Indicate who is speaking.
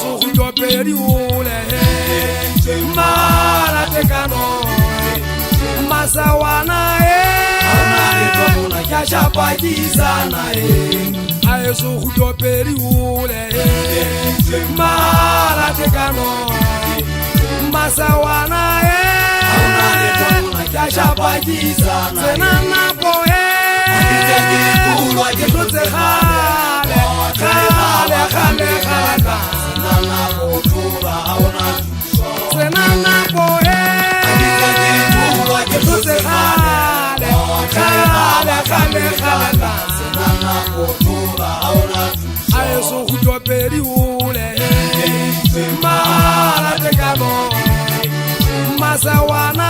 Speaker 1: so go topedi ole mara tekano masawana ya chapakizana ayo so go topedi ole mara tekano masawana ya chapakizana senana poe ayo so go topedi ole mara tekano masawana